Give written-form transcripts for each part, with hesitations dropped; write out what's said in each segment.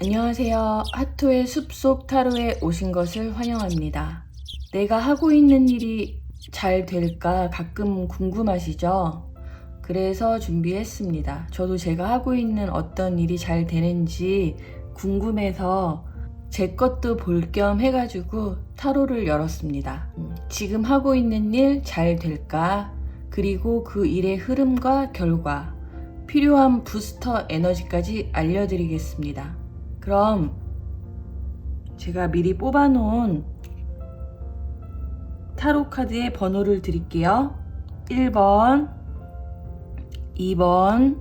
안녕하세요. 하토의 숲속 타로에 오신 것을 환영합니다. 내가 하고 있는 일이 잘 될까 가끔 궁금하시죠? 그래서 준비했습니다. 저도 제가 하고 있는 어떤 일이 잘 되는지 궁금해서 제 것도 볼 겸 해가지고 타로를 열었습니다. 지금 하고 있는 일 잘 될까? 그리고 그 일의 흐름과 결과, 필요한 부스터 에너지까지 알려드리겠습니다. 그럼 제가 미리 뽑아놓은 타로 카드의 번호를 드릴게요. 1번, 2번,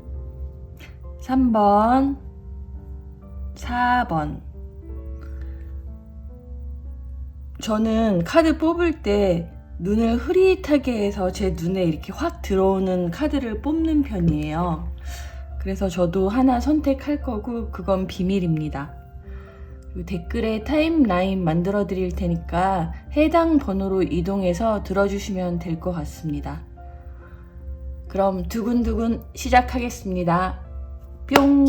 3번, 4번. 저는 카드 뽑을 때 눈을 흐릿하게 해서 제 눈에 이렇게 확 들어오는 카드를 뽑는 편이에요. 그래서 저도 하나 선택할 거고 그건 비밀입니다. 그리고 댓글에 타임라인 만들어 드릴 테니까 해당 번호로 이동해서 들어주시면 될 것 같습니다. 그럼 두근두근 시작하겠습니다. 뿅!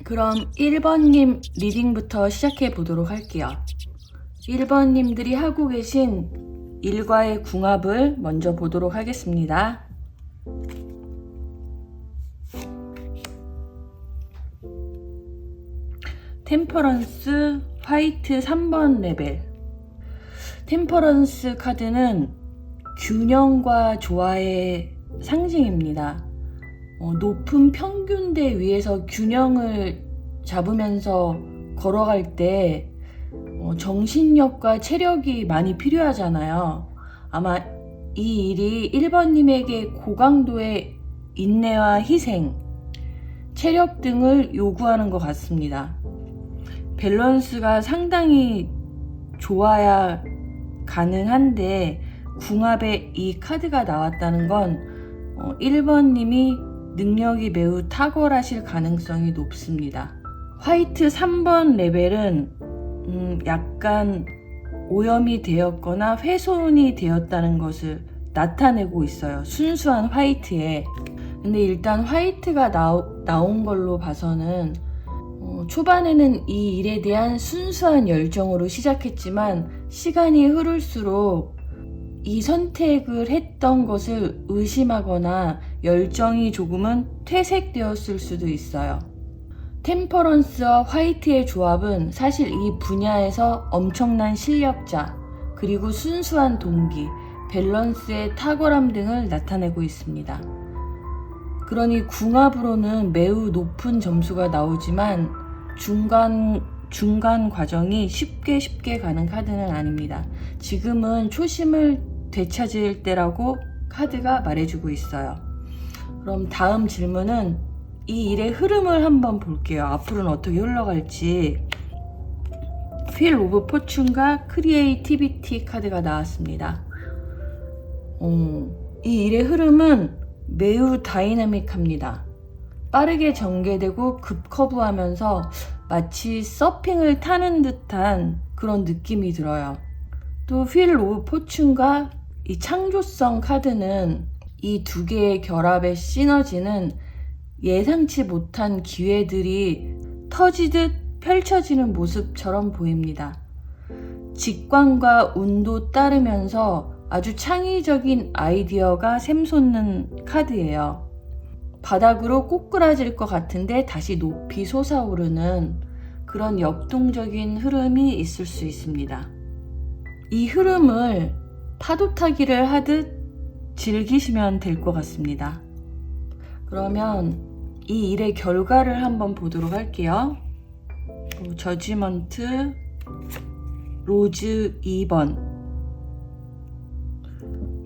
그럼 1번님 리딩부터 시작해 보도록 할게요. 1번님들이 하고 계신 일과의 궁합을 먼저 보도록 하겠습니다. 템퍼런스 화이트 3번 레벨. 템퍼런스 카드는 균형과 조화의 상징입니다. 높은 평균대 위에서 균형을 잡으면서 걸어갈 때 정신력과 체력이 많이 필요하잖아요. 아마 이 일이 1번님에게 고강도의 인내와 희생, 체력 등을 요구하는 것 같습니다. 밸런스가 상당히 좋아야 가능한데 궁합에 이 카드가 나왔다는 건 1번님이 능력이 매우 탁월하실 가능성이 높습니다. 화이트 3번 레벨은 약간 오염이 되었거나 훼손이 되었다는 것을 나타내고 있어요. 순수한 화이트에. 근데 일단 화이트가 나온 걸로 봐서는 초반에는 이 일에 대한 순수한 열정으로 시작했지만 시간이 흐를수록 이 선택을 했던 것을 의심하거나 열정이 조금은 퇴색되었을 수도 있어요. 템퍼런스와 화이트의 조합은 사실 이 분야에서 엄청난 실력자, 그리고 순수한 동기, 밸런스의 탁월함 등을 나타내고 있습니다. 그러니 궁합으로는 매우 높은 점수가 나오지만 중간 과정이 쉽게 가는 카드는 아닙니다. 지금은 초심을 되찾을 때라고 카드가 말해주고 있어요. 그럼 다음 질문은 이 일의 흐름을 한번 볼게요. 앞으로는 어떻게 흘러갈지. 휠 오브 포춘과 크리에이티비티 카드가 나왔습니다. 이 일의 흐름은 매우 다이나믹합니다. 빠르게 전개되고 급커브하면서 마치 서핑을 타는 듯한 그런 느낌이 들어요. 또 휠 오브 포춘과 이 창조성 카드는 이 두 개의 결합의 시너지는 예상치 못한 기회들이 터지듯 펼쳐지는 모습처럼 보입니다. 직관과 운도 따르면서 아주 창의적인 아이디어가 샘솟는 카드예요. 바닥으로 꼬꾸라질 것 같은데 다시 높이 솟아오르는 그런 역동적인 흐름이 있을 수 있습니다. 이 흐름을 파도 타기를 하듯 즐기시면 될 것 같습니다. 그러면 이 일의 결과를 한번 보도록 할게요. 저지먼트 로즈 2번.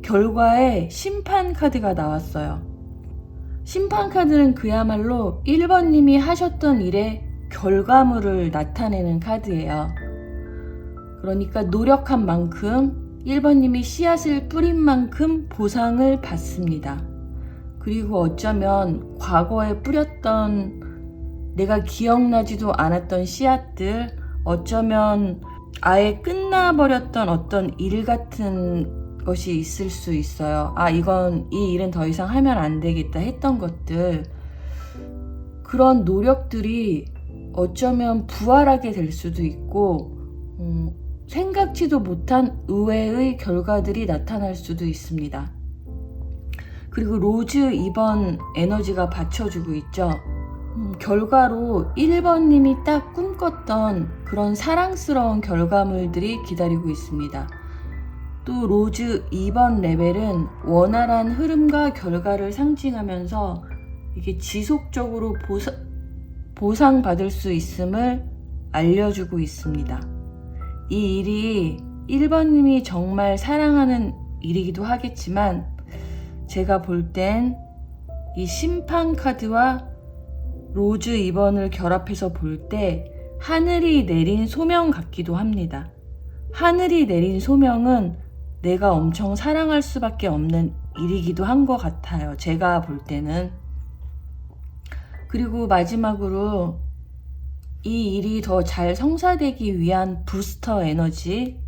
결과에 심판 카드가 나왔어요. 심판 카드는 그야말로 1번님이 하셨던 일의 결과물을 나타내는 카드예요. 그러니까 노력한 만큼 1번님이 씨앗을 뿌린 만큼 보상을 받습니다. 그리고 어쩌면 과거에 뿌렸던 내가 기억나지도 않았던 씨앗들, 어쩌면 아예 끝나버렸던 어떤 일 같은 것이 있을 수 있어요. 이 일은 더 이상 하면 안 되겠다 했던 것들, 그런 노력들이 어쩌면 부활하게 될 수도 있고, 생각지도 못한 의외의 결과들이 나타날 수도 있습니다. 그리고 로즈 2번 에너지가 받쳐주고 있죠. 결과로 1번님이 딱 꿈꿨던 그런 사랑스러운 결과물들이 기다리고 있습니다. 또 로즈 2번 레벨은 원활한 흐름과 결과를 상징하면서 이게 지속적으로 보상받을 수 있음을 알려주고 있습니다. 이 일이 1번님이 정말 사랑하는 일이기도 하겠지만, 제가 볼 땐 이 심판 카드와 로즈 2번을 결합해서 볼 때 하늘이 내린 소명 같기도 합니다. 하늘이 내린 소명은 내가 엄청 사랑할 수밖에 없는 일이기도 한 것 같아요. 제가 볼 때는. 그리고 마지막으로 이 일이 더 잘 성사되기 위한 부스터 에너지,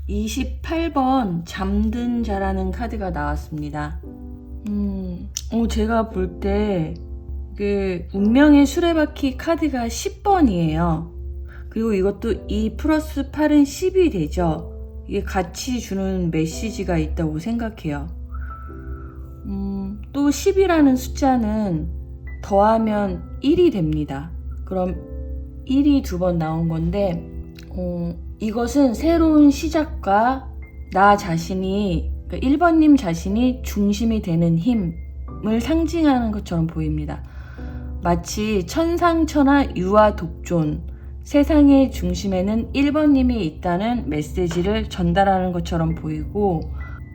28번 잠든 자라는 카드가 나왔습니다. 제가 볼 때 운명의 수레바퀴 카드가 10번이에요. 그리고 이것도 2 플러스 8은 10이 되죠. 이게 같이 주는 메시지가 있다고 생각해요. 또 10이라는 숫자는 더하면 1이 됩니다. 그럼 1이 2번 나온 건데, 이것은 새로운 시작과 나 자신이, 그러니까 1번님 자신이 중심이 되는 힘을 상징하는 것처럼 보입니다. 마치 천상천하 유아 독존, 세상의 중심에는 1번님이 있다는 메시지를 전달하는 것처럼 보이고,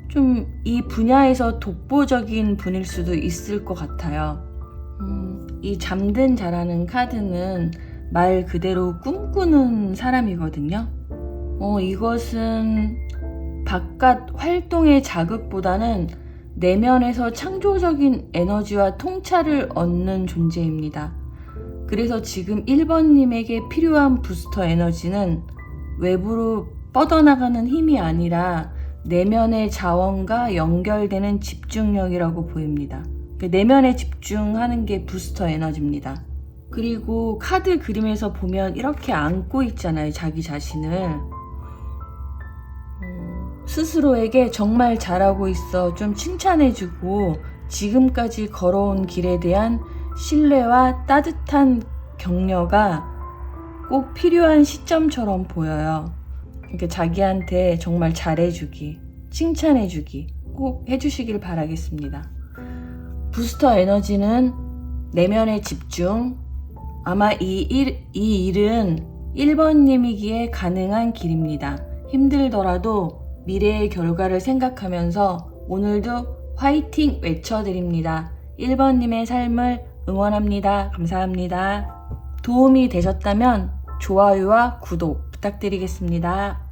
좀 이 분야에서 독보적인 분일 수도 있을 것 같아요. 이 잠든 자라는 카드는 말 그대로 꿈꾸는 사람이거든요. 이것은 바깥 활동의 자극보다는 내면에서 창조적인 에너지와 통찰을 얻는 존재입니다. 그래서 지금 1번님에게 필요한 부스터 에너지는 외부로 뻗어나가는 힘이 아니라 내면의 자원과 연결되는 집중력이라고 보입니다. 내면에 집중하는 게 부스터 에너지입니다. 그리고 카드 그림에서 보면 이렇게 안고 있잖아요, 자기 자신을. 스스로에게 정말 잘하고 있어 좀 칭찬해주고, 지금까지 걸어온 길에 대한 신뢰와 따뜻한 격려가 꼭 필요한 시점처럼 보여요. 그러니까 자기한테 정말 잘해주기, 칭찬해주기 꼭 해주시길 바라겠습니다. 부스터 에너지는 내면의 집중, 아마 이 일은 1번님이기에 가능한 길입니다. 힘들더라도 미래의 결과를 생각하면서 오늘도 화이팅 외쳐드립니다. 1번님의 삶을 응원합니다. 감사합니다. 도움이 되셨다면 좋아요와 구독 부탁드리겠습니다.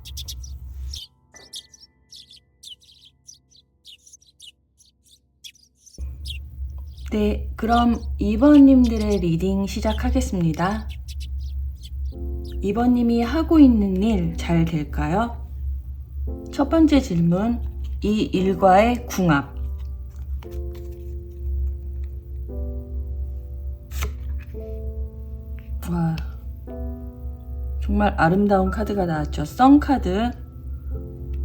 네, 그럼 2번님들의 리딩 시작하겠습니다. 2번님이 하고 있는 일 잘 될까요? 첫 번째 질문, 이 일과의 궁합. 와, 정말 아름다운 카드가 나왔죠. 선 카드,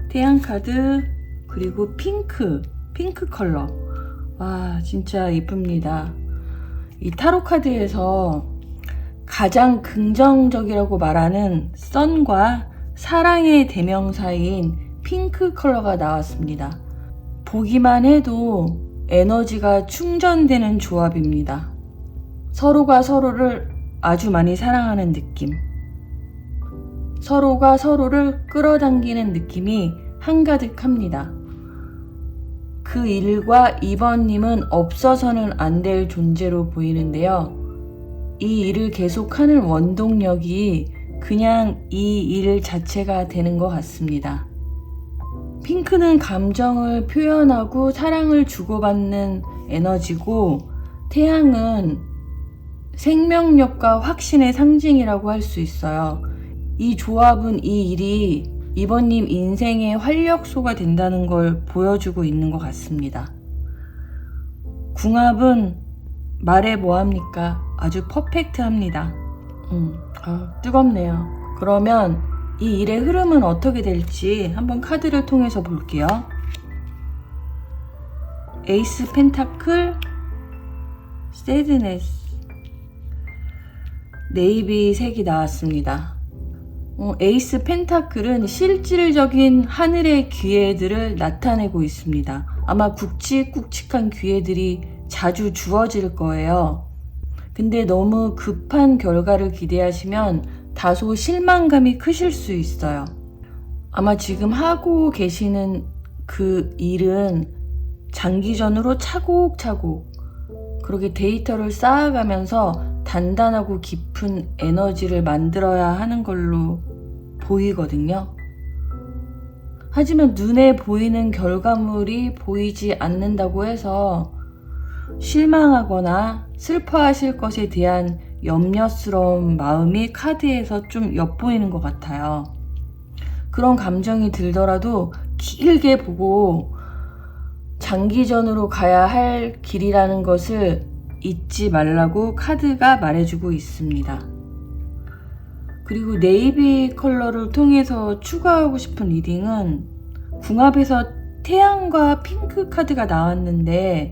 태양 카드, 그리고 핑크 컬러. 와, 진짜 이쁩니다. 이 타로 카드에서 가장 긍정적이라고 말하는 선과 사랑의 대명사인 핑크 컬러가 나왔습니다. 보기만 해도 에너지가 충전되는 조합입니다. 서로가 서로를 아주 많이 사랑하는 느낌, 서로가 서로를 끌어당기는 느낌이 한가득합니다. 그 일과 2번님은 없어서는 안 될 존재로 보이는데요. 이 일을 계속하는 원동력이 그냥 이 일 자체가 되는 것 같습니다. 핑크는 감정을 표현하고 사랑을 주고받는 에너지고, 태양은 생명력과 확신의 상징이라고 할 수 있어요. 이 조합은 이 일이 이번님 인생의 활력소가 된다는 걸 보여주고 있는 것 같습니다. 궁합은 말해 뭐합니까? 아주 퍼펙트합니다. 뜨겁네요. 그러면 이 일의 흐름은 어떻게 될지 한번 카드를 통해서 볼게요. 에이스 펜타클, 새드네스, 네이비 색이 나왔습니다. 에이스 펜타클은 실질적인 하늘의 기회들을 나타내고 있습니다. 아마 굵직굵직한 기회들이 자주 주어질 거예요. 근데 너무 급한 결과를 기대하시면 다소 실망감이 크실 수 있어요. 아마 지금 하고 계시는 그 일은 장기전으로 차곡차곡 그렇게 데이터를 쌓아가면서 단단하고 깊은 에너지를 만들어야 하는 걸로 보이거든요. 하지만 눈에 보이는 결과물이 보이지 않는다고 해서 실망하거나 슬퍼하실 것에 대한 염려스러운 마음이 카드에서 좀 엿보이는 것 같아요. 그런 감정이 들더라도 길게 보고 장기전으로 가야 할 길이라는 것을 잊지 말라고 카드가 말해주고 있습니다. 그리고 네이비 컬러를 통해서 추가하고 싶은 리딩은 궁합에서 태양과 핑크 카드가 나왔는데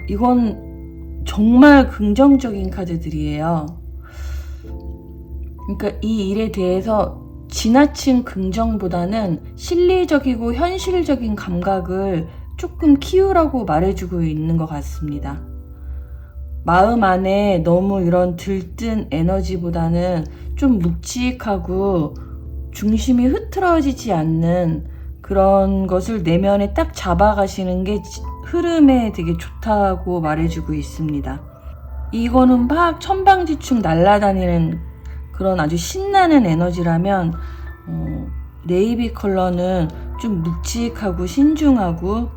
이건 정말 긍정적인 카드들이에요. 그러니까 이 일에 대해서 지나친 긍정보다는 실리적이고 현실적인 감각을 조금 키우라고 말해주고 있는 것 같습니다. 마음 안에 너무 이런 들뜬 에너지보다는 좀 묵직하고 중심이 흐트러지지 않는 그런 것을 내면에 딱 잡아가시는 게 흐름에 되게 좋다고 말해주고 있습니다. 이거는 막 천방지축 날아다니는 그런 아주 신나는 에너지라면 네이비 컬러는 좀 묵직하고 신중하고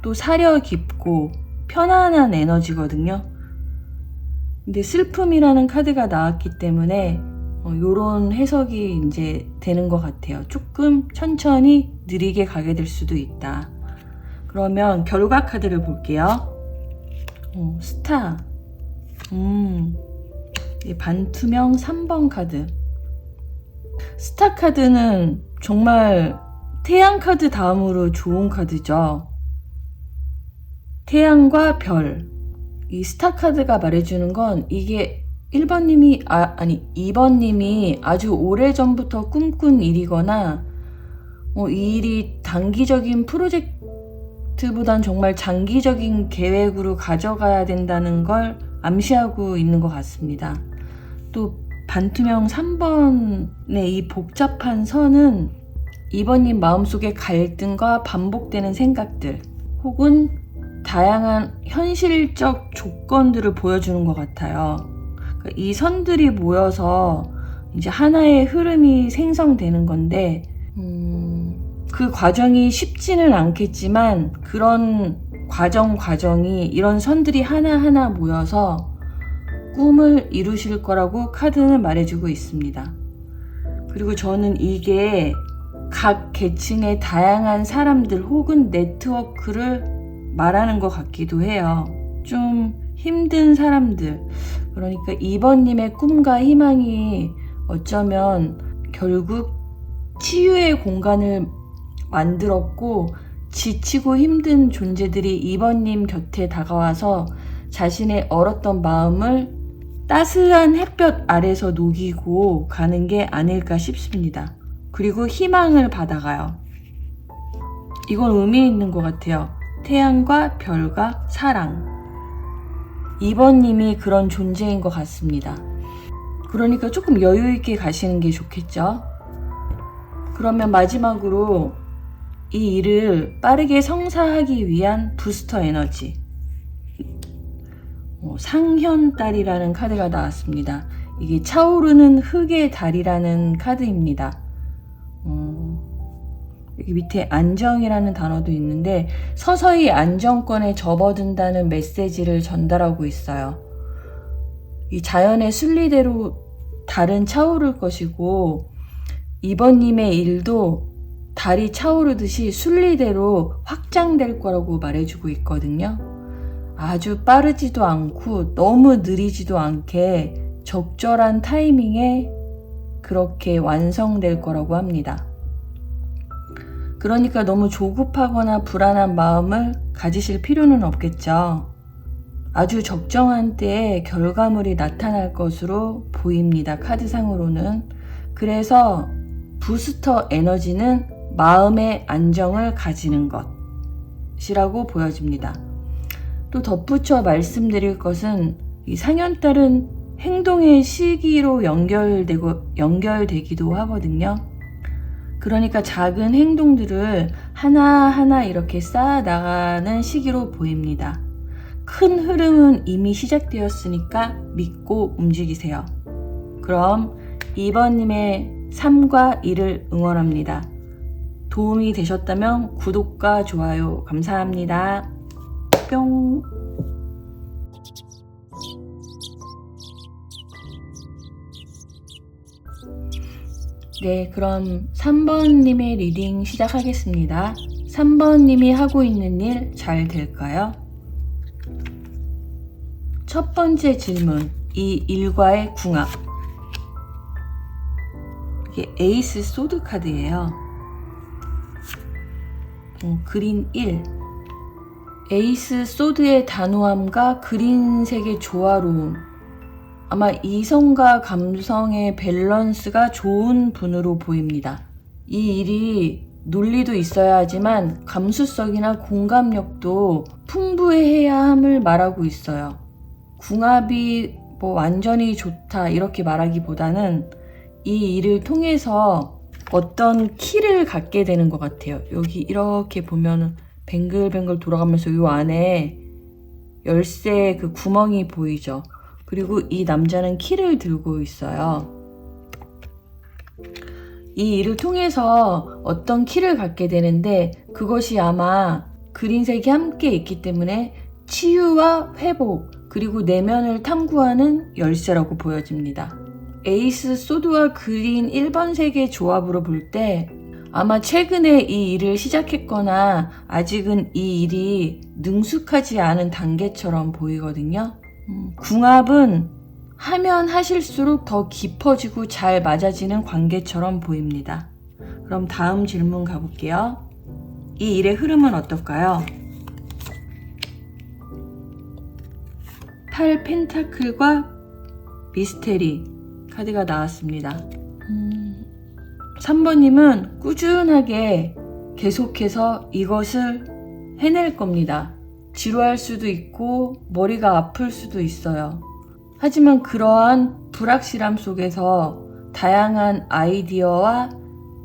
또 사려 깊고 편안한 에너지거든요. 근데 슬픔이라는 카드가 나왔기 때문에 요런 해석이 이제 되는 것 같아요. 조금 천천히 느리게 가게 될 수도 있다. 그러면 결과 카드를 볼게요. 스타. 반투명 3번 카드. 스타 카드는 정말 태양 카드 다음으로 좋은 카드죠. 태양과 별. 이 스타 카드가 말해주는 건 이게 1번님이 2번님이 아주 오래전부터 꿈꾼 일이거나 이 일이 단기적인 프로젝트보단 정말 장기적인 계획으로 가져가야 된다는 걸 암시하고 있는 것 같습니다. 또 반투명 3번의 이 복잡한 선은 2번님 마음속의 갈등과 반복되는 생각들 혹은 다양한 현실적 조건들을 보여주는 것 같아요. 그러니까 이 선들이 모여서 이제 하나의 흐름이 생성되는 건데 그 과정이 쉽지는 않겠지만 그런 과정이 이런 선들이 하나하나 모여서 꿈을 이루실 거라고 카드는 말해주고 있습니다. 그리고 저는 이게 각 계층의 다양한 사람들 혹은 네트워크를 말하는 것 같기도 해요. 좀 힘든 사람들, 그러니까 2번님의 꿈과 희망이 어쩌면 결국 치유의 공간을 만들었고 지치고 힘든 존재들이 2번님 곁에 다가와서 자신의 얼었던 마음을 따스한 햇볕 아래서 녹이고 가는 게 아닐까 싶습니다. 그리고 희망을 받아가요. 이건 의미 있는 것 같아요. 태양과 별과 사랑. 2번님이 그런 존재인 것 같습니다. 그러니까 조금 여유 있게 가시는 게 좋겠죠. 그러면 마지막으로 이 일을 빠르게 성사하기 위한 부스터 에너지. 상현달이라는 카드가 나왔습니다. 이게 차오르는 흙의 달이라는 카드입니다. 여기 밑에 안정이라는 단어도 있는데 서서히 안정권에 접어든다는 메시지를 전달하고 있어요. 이 자연의 순리대로 달은 차오를 것이고 2번님의 일도 달이 차오르듯이 순리대로 확장될 거라고 말해주고 있거든요. 아주 빠르지도 않고 너무 느리지도 않게 적절한 타이밍에 그렇게 완성될 거라고 합니다. 그러니까 너무 조급하거나 불안한 마음을 가지실 필요는 없겠죠. 아주 적정한 때에 결과물이 나타날 것으로 보입니다. 카드상으로는. 그래서 부스터 에너지는 마음의 안정을 가지는 것이라고 보여집니다. 또 덧붙여 말씀드릴 것은 이 상현달은 행동의 시기로 연결되기도 하거든요. 그러니까 작은 행동들을 하나하나 이렇게 쌓아 나가는 시기로 보입니다. 큰 흐름은 이미 시작되었으니까 믿고 움직이세요. 그럼 2번님의 3과 2를 응원합니다. 도움이 되셨다면 구독과 좋아요 감사합니다. 뿅. 네, 그럼 3번님의 리딩 시작하겠습니다. 3번님이 하고 있는 일 잘 될까요? 첫 번째 질문, 이 일과의 궁합. 이게 에이스 소드 카드예요. 그린 1. 에이스 소드의 단호함과 그린색의 조화로움. 아마 이성과 감성의 밸런스가 좋은 분으로 보입니다. 이 일이 논리도 있어야 하지만 감수성이나 공감력도 풍부해야 함을 말하고 있어요. 궁합이 완전히 좋다 이렇게 말하기보다는 이 일을 통해서 어떤 키를 갖게 되는 것 같아요. 여기 이렇게 보면 뱅글뱅글 돌아가면서 이 안에 열쇠 그 구멍이 보이죠. 그리고 이 남자는 키를 들고 있어요. 이 일을 통해서 어떤 키를 갖게 되는데 그것이 아마 그린색이 함께 있기 때문에 치유와 회복 그리고 내면을 탐구하는 열쇠라고 보여집니다. 에이스 소드와 그린 1번색의 조합으로 볼 때 아마 최근에 이 일을 시작했거나 아직은 이 일이 능숙하지 않은 단계처럼 보이거든요. 궁합은 하면 하실수록 더 깊어지고 잘 맞아지는 관계처럼 보입니다. 그럼 다음 질문 가볼게요. 이 일의 흐름은 어떨까요? 8 펜타클과 미스테리 카드가 나왔습니다. 3번님은 꾸준하게 계속해서 이것을 해낼 겁니다. 지루할 수도 있고 머리가 아플 수도 있어요. 하지만 그러한 불확실함 속에서 다양한 아이디어와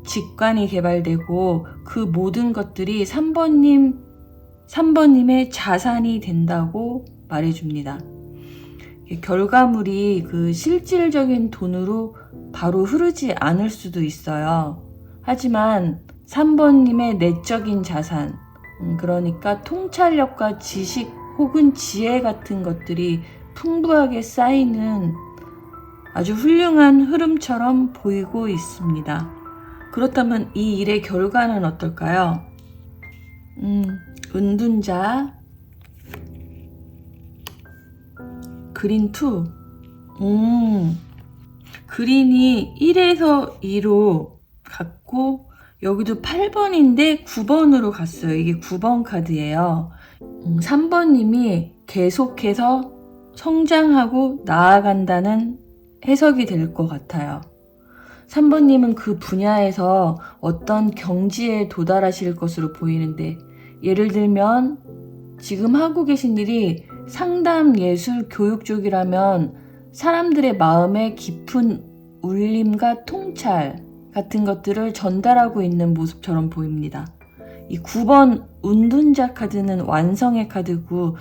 직관이 개발되고 그 모든 것들이 3번님의 자산이 된다고 말해줍니다. 결과물이 그 실질적인 돈으로 바로 흐르지 않을 수도 있어요. 하지만 3번님의 내적인 자산, 그러니까 통찰력과 지식 혹은 지혜 같은 것들이 풍부하게 쌓이는 아주 훌륭한 흐름처럼 보이고 있습니다. 그렇다면 이 일의 결과는 어떨까요? 은둔자, 그린 2. 그린이 1에서 2로 갔고 여기도 8번인데 9번으로 갔어요. 이게 9번 카드예요. 3번님이 계속해서 성장하고 나아간다는 해석이 될 것 같아요. 3번님은 그 분야에서 어떤 경지에 도달하실 것으로 보이는데 예를 들면 지금 하고 계신 일이 상담, 예술, 교육 쪽이라면 사람들의 마음에 깊은 울림과 통찰 같은 것들을 전달하고 있는 모습처럼 보입니다. 이 9번 운둔자 카드는 완성의 카드고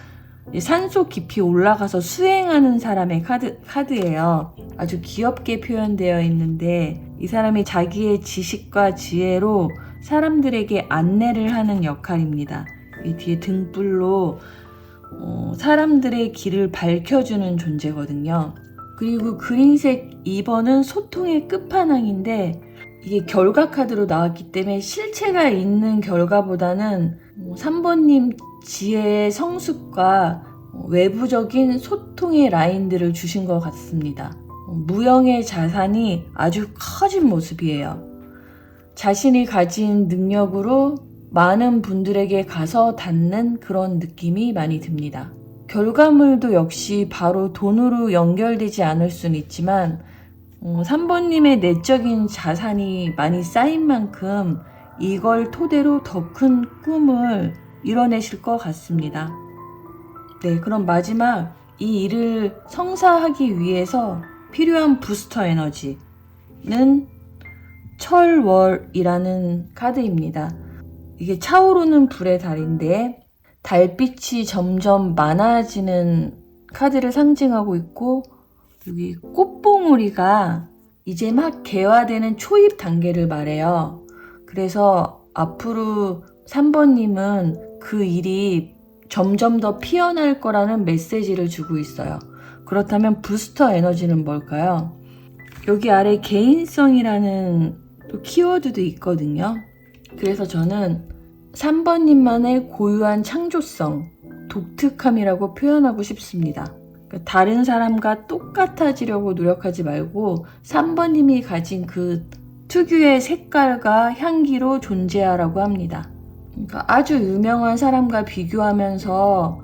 산속 깊이 올라가서 수행하는 사람의 카드예요. 아주 귀엽게 표현되어 있는데 이 사람이 자기의 지식과 지혜로 사람들에게 안내를 하는 역할입니다. 이 뒤에 등불로 사람들의 길을 밝혀주는 존재거든요. 그리고 그린색 2번은 소통의 끝판왕인데 이게 결과 카드로 나왔기 때문에 실체가 있는 결과보다는 3번님 지혜의 성숙과 외부적인 소통의 라인들을 주신 것 같습니다. 무형의 자산이 아주 커진 모습이에요. 자신이 가진 능력으로 많은 분들에게 가서 닿는 그런 느낌이 많이 듭니다. 결과물도 역시 바로 돈으로 연결되지 않을 수는 있지만 3번님의 내적인 자산이 많이 쌓인 만큼 이걸 토대로 더 큰 꿈을 이뤄내실 것 같습니다. 네, 그럼 마지막 이 일을 성사하기 위해서 필요한 부스터 에너지는 철월이라는 카드입니다. 이게 차오르는 불의 달인데 달빛이 점점 많아지는 카드를 상징하고 있고 여기 꽃봉오리가 이제 막 개화되는 초입 단계를 말해요. 그래서 앞으로 3번님은 그 일이 점점 더 피어날 거라는 메시지를 주고 있어요. 그렇다면 부스터 에너지는 뭘까요? 여기 아래 개인성이라는 또 키워드도 있거든요. 그래서 저는 3번님만의 고유한 창조성, 독특함이라고 표현하고 싶습니다. 다른 사람과 똑같아지려고 노력하지 말고 3번님이 가진 그 특유의 색깔과 향기로 존재하라고 합니다. 그러니까 아주 유명한 사람과 비교하면서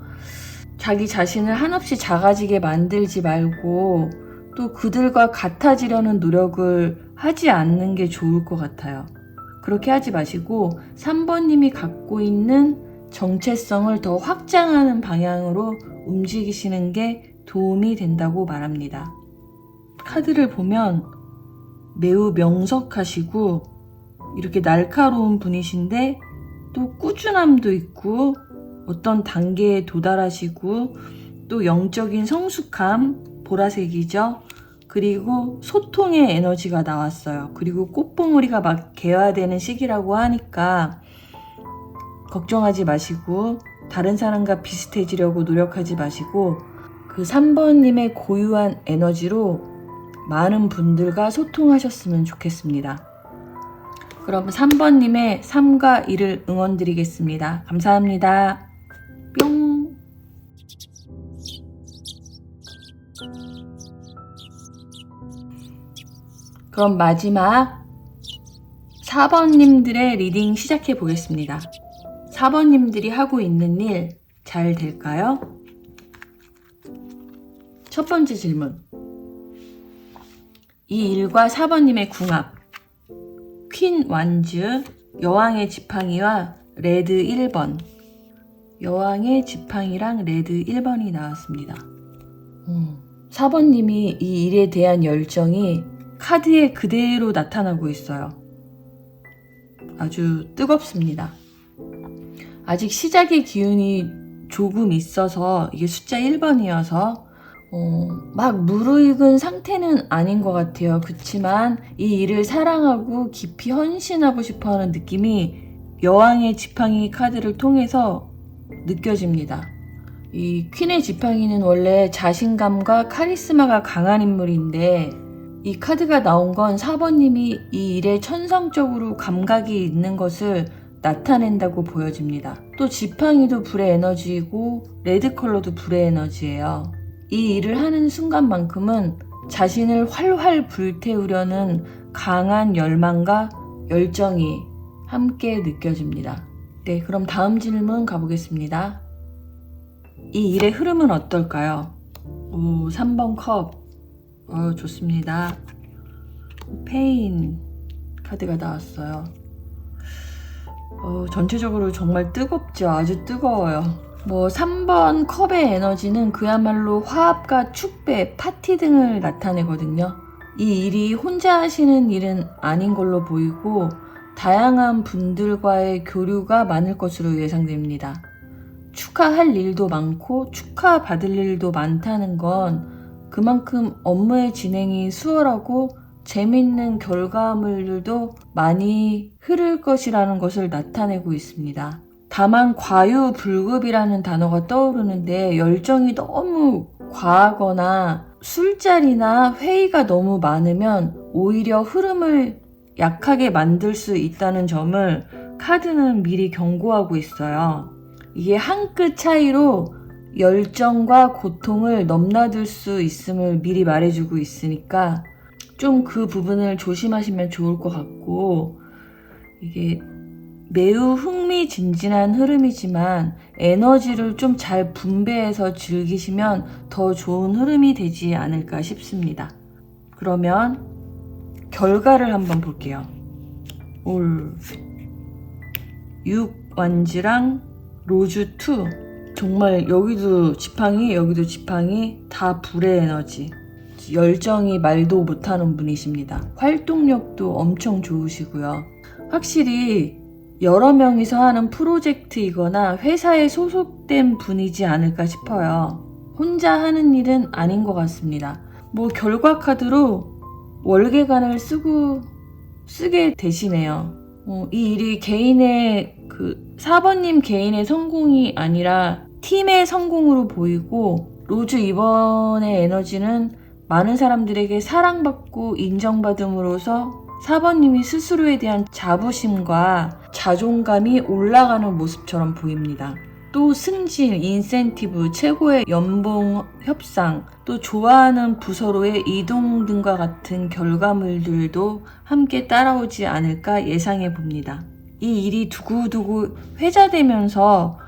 자기 자신을 한없이 작아지게 만들지 말고 또 그들과 같아지려는 노력을 하지 않는 게 좋을 것 같아요. 그렇게 하지 마시고 3번님이 갖고 있는 정체성을 더 확장하는 방향으로 움직이시는 게 도움이 된다고 말합니다. 카드를 보면 매우 명석하시고 이렇게 날카로운 분이신데 또 꾸준함도 있고 어떤 단계에 도달하시고 또 영적인 성숙함, 보라색이죠. 그리고 소통의 에너지가 나왔어요. 그리고 꽃봉오리가 막 개화되는 시기라고 하니까 걱정하지 마시고 다른 사람과 비슷해지려고 노력하지 마시고 그 3번님의 고유한 에너지로 많은 분들과 소통하셨으면 좋겠습니다. 그럼 3번님의 삶과 일을 응원드리겠습니다. 감사합니다. 뿅! 그럼 마지막 4번님들의 리딩 시작해 보겠습니다. 4번님들이 하고 있는 일 잘 될까요? 첫 번째 질문. 이 일과 4번님의 궁합. 퀸 완즈, 여왕의 지팡이와 레드 1번. 여왕의 지팡이랑 레드 1번이 나왔습니다. 4번님이 이 일에 대한 열정이 카드에 그대로 나타나고 있어요. 아주 뜨겁습니다. 아직 시작의 기운이 조금 있어서 이게 숫자 1번이어서 막 무르익은 상태는 아닌 것 같아요. 그치만 이 일을 사랑하고 깊이 헌신하고 싶어하는 느낌이 여왕의 지팡이 카드를 통해서 느껴집니다. 이 퀸의 지팡이는 원래 자신감과 카리스마가 강한 인물인데 이 카드가 나온 건 4번님이 이 일에 천성적으로 감각이 있는 것을 나타낸다고 보여집니다. 또 지팡이도 불의 에너지이고 레드 컬러도 불의 에너지예요. 이 일을 하는 순간만큼은 자신을 활활 불태우려는 강한 열망과 열정이 함께 느껴집니다. 네, 그럼 다음 질문 가보겠습니다. 이 일의 흐름은 어떨까요? 3번 컵. 좋습니다. 페인 카드가 나왔어요. 전체적으로 정말 뜨겁죠. 아주 뜨거워요. 3번 컵의 에너지는 그야말로 화합과 축배, 파티 등을 나타내거든요. 이 일이 혼자 하시는 일은 아닌 걸로 보이고 다양한 분들과의 교류가 많을 것으로 예상됩니다. 축하할 일도 많고 축하받을 일도 많다는 건 그만큼 업무의 진행이 수월하고 재밌는 결과물들도 많이 흐를 것이라는 것을 나타내고 있습니다. 다만 과유불급이라는 단어가 떠오르는데 열정이 너무 과하거나 술자리나 회의가 너무 많으면 오히려 흐름을 약하게 만들 수 있다는 점을 카드는 미리 경고하고 있어요. 이게 한 끗 차이로 열정과 고통을 넘나들 수 있음을 미리 말해주고 있으니까 좀 그 부분을 조심하시면 좋을 것 같고, 이게 매우 흥미진진한 흐름이지만 에너지를 좀 잘 분배해서 즐기시면 더 좋은 흐름이 되지 않을까 싶습니다. 그러면 결과를 한번 볼게요. 올 6완지랑 로즈2, 정말 여기도 지팡이 다 불의 에너지, 열정이 말도 못하는 분이십니다. 활동력도 엄청 좋으시고요. 확실히 여러 명이서 하는 프로젝트이거나 회사에 소속된 분이지 않을까 싶어요. 혼자 하는 일은 아닌 것 같습니다. 결과 카드로 월계관을 쓰게 되시네요. 이 일이 개인의 4번님 개인의 성공이 아니라 팀의 성공으로 보이고, 로즈 2번의 에너지는 많은 사람들에게 사랑받고 인정받음으로써 4번님이 스스로에 대한 자부심과 자존감이 올라가는 모습처럼 보입니다. 또 승진, 인센티브, 최고의 연봉 협상, 또 좋아하는 부서로의 이동 등과 같은 결과물들도 함께 따라오지 않을까 예상해 봅니다. 이 일이 두고두고 회자되면서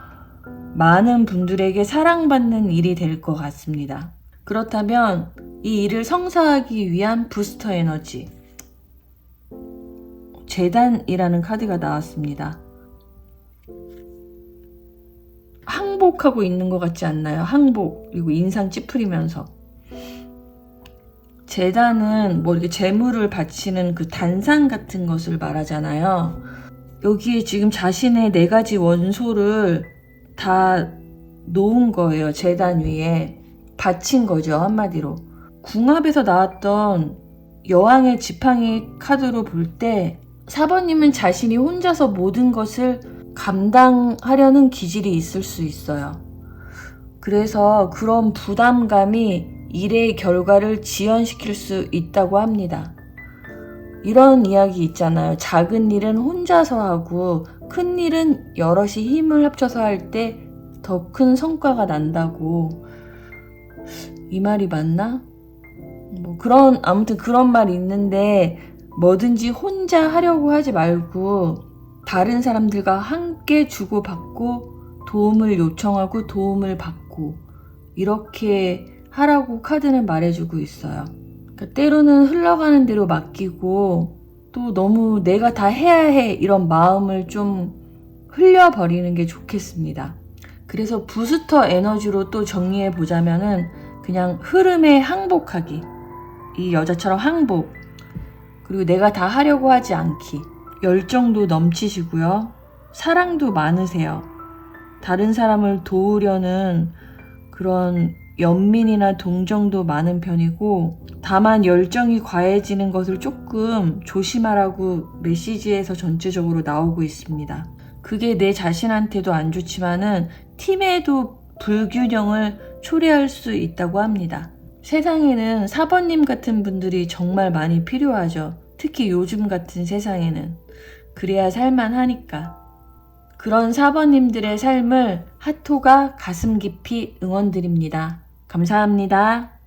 많은 분들에게 사랑받는 일이 될 것 같습니다. 그렇다면 이 일을 성사하기 위한 부스터 에너지, 재단이라는 카드가 나왔습니다. 항복하고 있는 것 같지 않나요? 항복, 그리고 인상 찌푸리면서. 재단은 이렇게 재물을 바치는 그 단상 같은 것을 말하잖아요. 여기에 지금 자신의 4가지 원소를 다 놓은 거예요. 재단 위에 바친 거죠, 한마디로. 궁합에서 나왔던 여왕의 지팡이 카드로 볼 때 4번님은 자신이 혼자서 모든 것을 감당하려는 기질이 있을 수 있어요. 그래서 그런 부담감이 일의 결과를 지연시킬 수 있다고 합니다. 이런 이야기 있잖아요. 작은 일은 혼자서 하고 큰 일은 여럿이 힘을 합쳐서 할 때 더 큰 성과가 난다고. 이 말이 맞나? 아무튼 그런 말이 있는데, 뭐든지 혼자 하려고 하지 말고 다른 사람들과 함께 주고받고 도움을 요청하고 도움을 받고 이렇게 하라고 카드는 말해주고 있어요. 그러니까 때로는 흘러가는 대로 맡기고, 또 너무 내가 다 해야 해 이런 마음을 좀 흘려버리는 게 좋겠습니다. 그래서 부스터 에너지로 또 정리해 보자면은 그냥 흐름에 항복하기, 이 여자처럼 항복, 그리고 내가 다 하려고 하지 않기, 열정도 넘치시고요. 사랑도 많으세요. 다른 사람을 도우려는 그런 연민이나 동정도 많은 편이고, 다만 열정이 과해지는 것을 조금 조심하라고 메시지에서 전체적으로 나오고 있습니다. 그게 내 자신한테도 안 좋지만은 팀에도 불균형을 초래할 수 있다고 합니다. 세상에는 4번님 같은 분들이 정말 많이 필요하죠. 특히 요즘 같은 세상에는. 그래야 살만하니까. 그런 4번님들의 삶을 하토가 가슴 깊이 응원드립니다. 감사합니다.